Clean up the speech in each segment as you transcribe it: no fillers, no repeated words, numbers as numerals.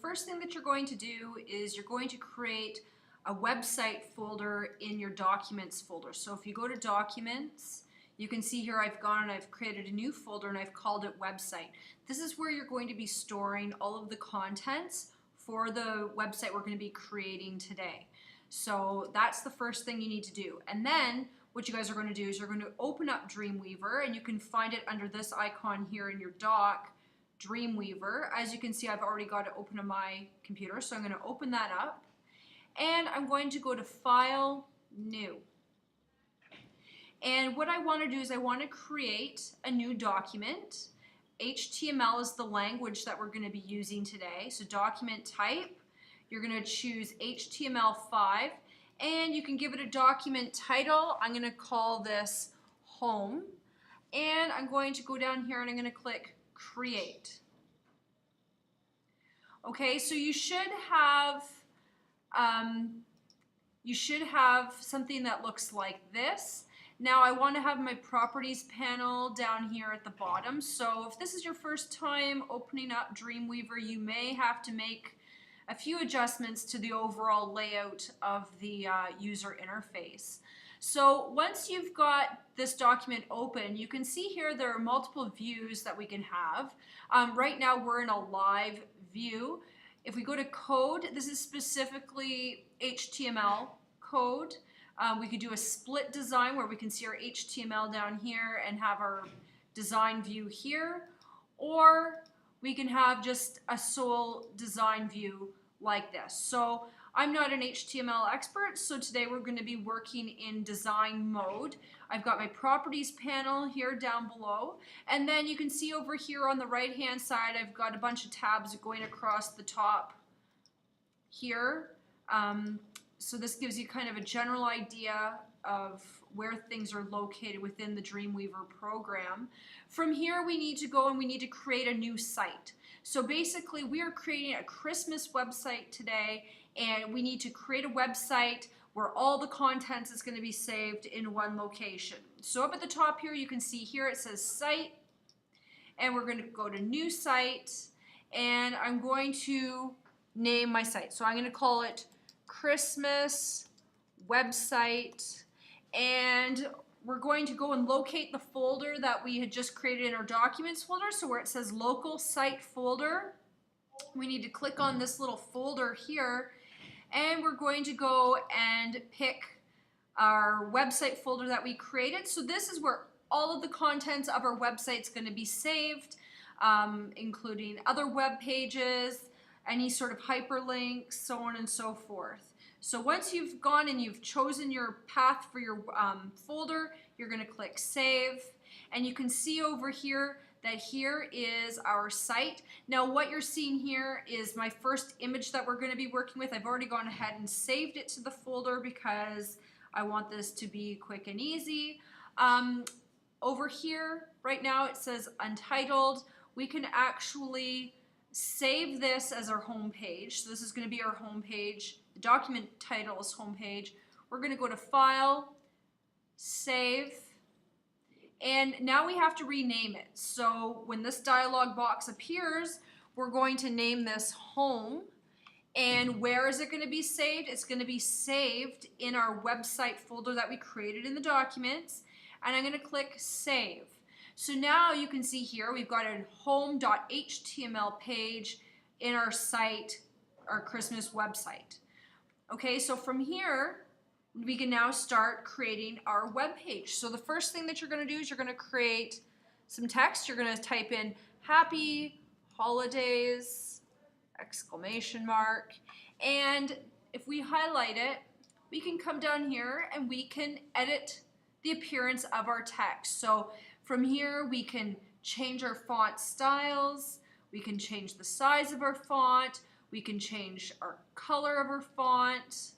First thing that you're going to do is you're going to create a website folder in your documents folder. So if you go to documents, you can see here I've gone and I've created a new folder and I've called it website. This is where you're going to be storing all of the contents for the website we're going to be creating today. So that's the first thing you need to do. And then what you guys are going to do is you're going to open up Dreamweaver, and you can find it under this icon here in your dock, Dreamweaver. As you can see, I've already got it open on my computer, so I'm going to open that up. And I'm going to go to File, New. And what I want to do is I want to create a new document. HTML is the language that we're going to be using today. So document type, you're going to choose HTML5, and you can give it a document title. I'm going to call this Home. And I'm going to go down here and I'm going to click Create. Okay, so you should have something that looks like this. Now I want to have my properties panel down here at the bottom. So if this is your first time opening up Dreamweaver, you may have to make a few adjustments to the overall layout of the user interface. So once you've got this document open, you can see here there are multiple views that we can have. Right now we're in a live view. If we go to code, this is specifically HTML code. We could do a split design where we can see our HTML down here and have our design view here, or we can have just a sole design view like this. So I'm not an HTML expert, so today we're going to be working in design mode. I've got my properties panel here down below, and then you can see over here on the right hand side I've got a bunch of tabs going across the top here. So this gives you kind of a general idea of where things are located within the Dreamweaver program. From here we need to go and we need to create a new site. So basically we are creating a Christmas website today, and we need to create a website where all the content is going to be saved in one location. So up at the top here you can see here it says site, and we're going to go to new site, and I'm going to name my site. So I'm going to call it Christmas website, and we're going to go and locate the folder that we had just created in our documents folder. So where it says local site folder, we need to click on this little folder here, and we're going to go and pick our website folder that we created. So this is where all of the contents of our website is going to be saved, including other web pages, any sort of hyperlinks, so on and so forth. So once you've gone and you've chosen your path for your folder, you're going to click Save, and you can see over here that here is our site. Now what you're seeing here is my first image that we're going to be working with. I've already gone ahead and saved it to the folder because I want this to be quick and easy. Over here right now it says Untitled. We can actually save this as our home page. So this is going to be our home page. The document title is home page. We're going to go to File, Save, and now we have to rename it. So when this dialog box appears, we're going to name this Home. And where is it going to be saved? It's going to be saved in our website folder that we created in the documents, and I'm going to click Save. So now you can see here we've got a home.html page in our site, our Christmas website. Okay, so from here we can now start creating our web page. So the first thing that you're going to do is you're going to create some text. You're going to type in Happy Holidays, exclamation mark, and if we highlight it, we can come down here and we can edit the appearance of our text. So from here we can change our font styles, we can change the size of our font, we can change our color of our font,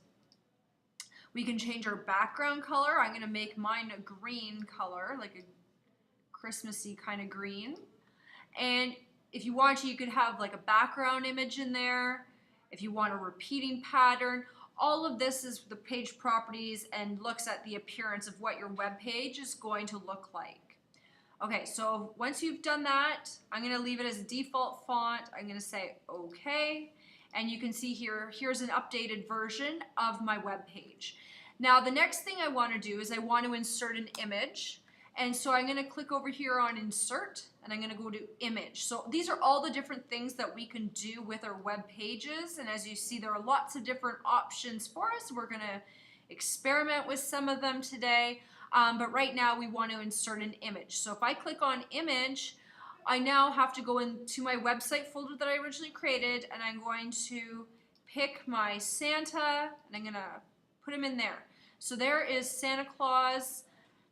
we can change our background color. I'm going to make mine a green color, like a Christmassy kind of green. And if you want to, you could have like a background image in there. If you want a repeating pattern, all of this is the page properties and looks at the appearance of what your web page is going to look like. Okay, so once you've done that, I'm going to leave it as a default font. I'm going to say okay. And you can see here, here's an updated version of my web page. Now, the next thing I want to do is I want to insert an image. And so I'm going to click over here on insert and I'm going to go to image. So these are all the different things that we can do with our web pages. And as you see, there are lots of different options for us. We're going to experiment with some of them today. But right now we want to insert an image. So if I click on image, I now have to go into my website folder that I originally created, and I'm going to pick my Santa and I'm going to put him in there. So there is Santa Claus.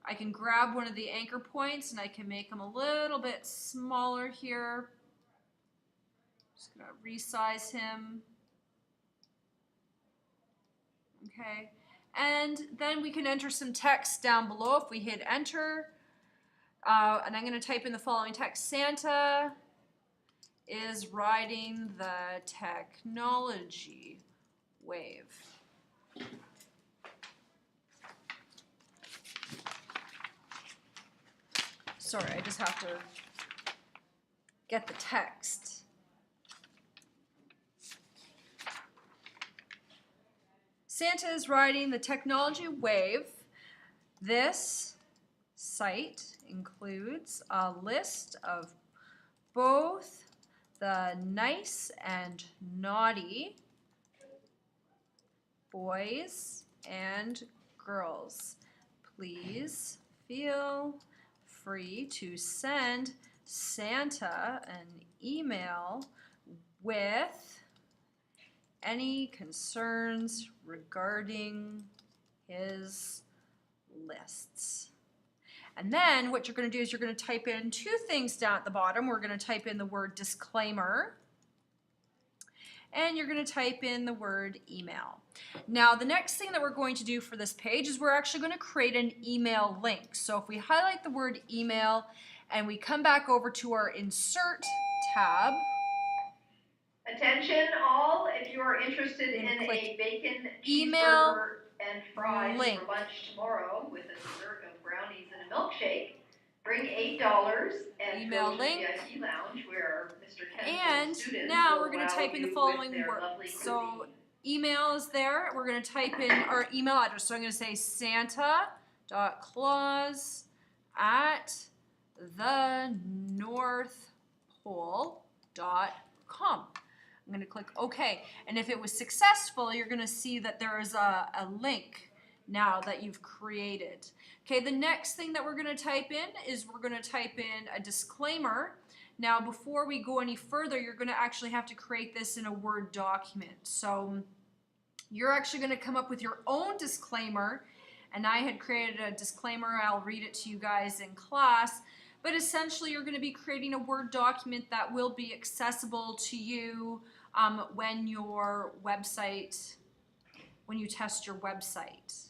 I can grab one of the anchor points and I can make him a little bit smaller here. Just going to resize him. Okay. And then we can enter some text down below if we hit enter. And I'm going to type in the following text. Santa is riding the technology wave. Sorry, I just have to get the text. Santa is riding the technology wave. This site includes a list of both the nice and naughty boys and girls. Please feel free to send Santa an email with any concerns regarding his lists. And then what you're going to do is you're going to type in two things down at the bottom. We're going to type in the word disclaimer, and you're going to type in the word email. Now, the next thing that we're going to do for this page is we're actually going to create an email link. So if we highlight the word email and we come back over to our insert tab. Attention all, if you are interested in a bacon cheeseburger and fries link for lunch tomorrow with a dessert of brownies and a milkshake, bring $8 and go to the VIP lounge where Mr. Ken's students now will we're going to wow type in the you following with their word. lovely So cuisine. email is there. We're going to type in our email address. So I'm going to say santa.claus@thenorthpole.com. I'm going to click OK. And if it was successful, you're going to see that there is a link now that you've created. Okay, the next thing that we're going to type in is we're going to type in a disclaimer. Now, before we go any further, you're going to actually have to create this in a Word document. So you're actually going to come up with your own disclaimer. And I had created a disclaimer. I'll read it to you guys in class. But essentially, you're going to be creating a Word document that will be accessible to you when you test your website.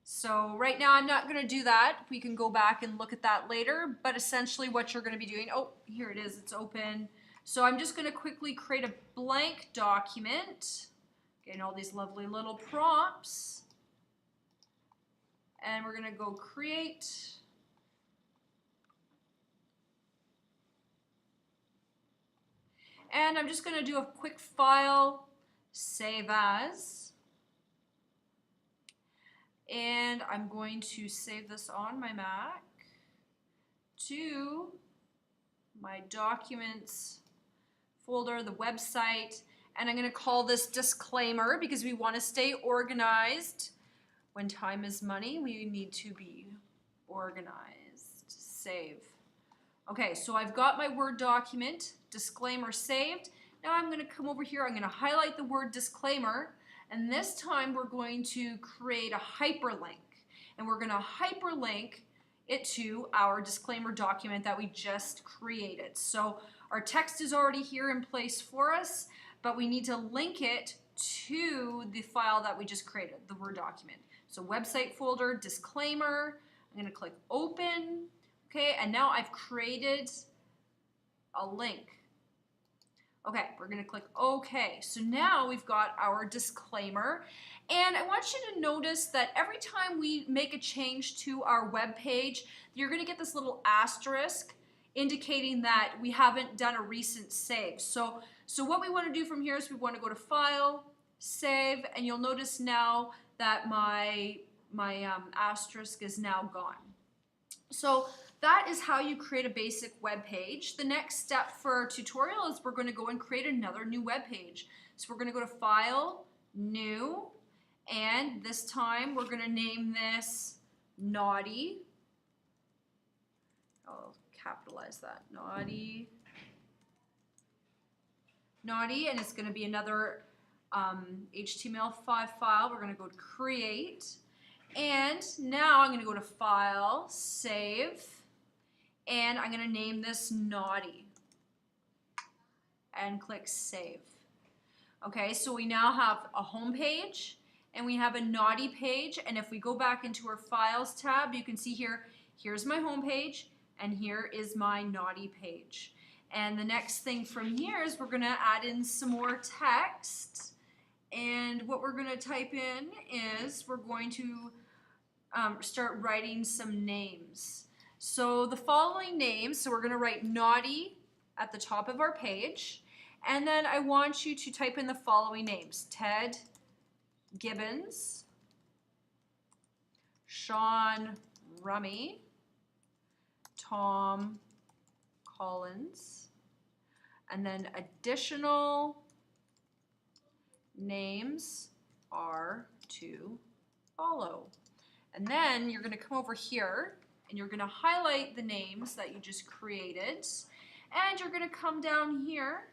So right now, I'm not going to do that. We can go back and look at that later. But essentially, what you're going to be doing, oh, here it is. It's open. So I'm just going to quickly create a blank document. Getting all these lovely little prompts. And we're going to go create. And I'm just going to do a quick file, save as. And I'm going to save this on my Mac to my documents folder, the website. And I'm going to call this disclaimer because we want to stay organized. When time is money, we need to be organized. Save. Okay, so I've got my Word document, disclaimer saved. Now I'm going to come over here, I'm going to highlight the word disclaimer, and this time we're going to create a hyperlink. And we're going to hyperlink it to our disclaimer document that we just created. So our text is already here in place for us, but we need to link it to the file that we just created, the Word document. So website folder, disclaimer, I'm going to click open. Okay, and now I've created a link. Okay, we're gonna click OK. So now we've got our disclaimer. And I want you to notice that every time we make a change to our web page, you're gonna get this little asterisk indicating that we haven't done a recent save. So what we wanna do from here is we wanna go to File, Save, and you'll notice now that my asterisk is now gone. So that is how you create a basic web page. The next step for our tutorial is we're going to go and create another new web page. So we're going to go to File, New, and this time we're going to name this Naughty. I'll capitalize that, Naughty. Naughty, and it's going to be another HTML5 file. We're going to go to Create. And now I'm going to go to File, Save, and I'm going to name this Naughty and click Save. Okay, so we now have a home page and we have a Naughty page, and if we go back into our Files tab, you can see here's my home page and here is my Naughty page. And the next thing from here is we're going to add in some more text, and what we're going to type in is we're going to start writing some names. So the following names, so we're going to write Naughty at the top of our page, and then I want you to type in the following names: Ted Gibbons, Sean Rummy, Tom Collins, and then additional names are to follow. And then you're going to come over here and you're going to highlight the names that you just created, and you're going to come down here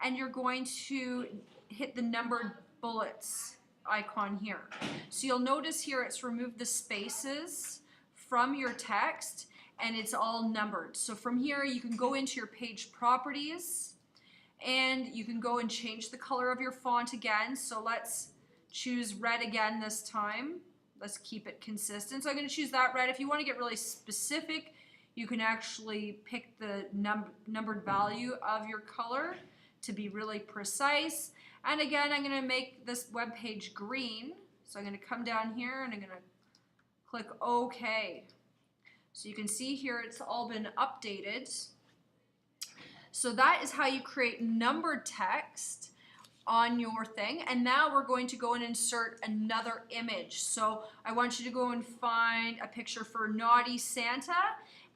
and you're going to hit the numbered bullets icon here. So you'll notice here it's removed the spaces from your text and it's all numbered. So from here you can go into your page properties and you can go and change the color of your font again. So let's choose red again this time. Let's keep it consistent. So I'm going to choose that red. If you want to get really specific, you can actually pick the numbered value of your color to be really precise. And again, I'm going to make this web page green. So I'm going to come down here and I'm going to click OK. So you can see here it's all been updated. So that is how you create numbered text on your thing. And now we're going to go and insert another image. So I want you to go and find a picture for Naughty Santa,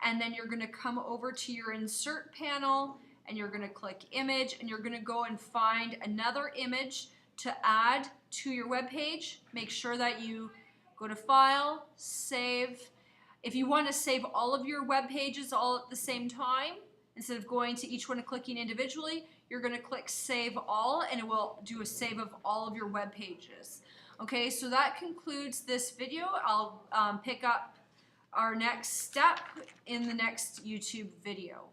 and then you're going to come over to your insert panel and you're going to click image, and you're going to go and find another image to add to your web page. Make sure that you go to File, Save. If you want to save all of your web pages all at the same time, instead of going to each one and clicking individually, you're going to click Save All, and it will do a save of all of your web pages. Okay, so that concludes this video. I'll pick up our next step in the next YouTube video.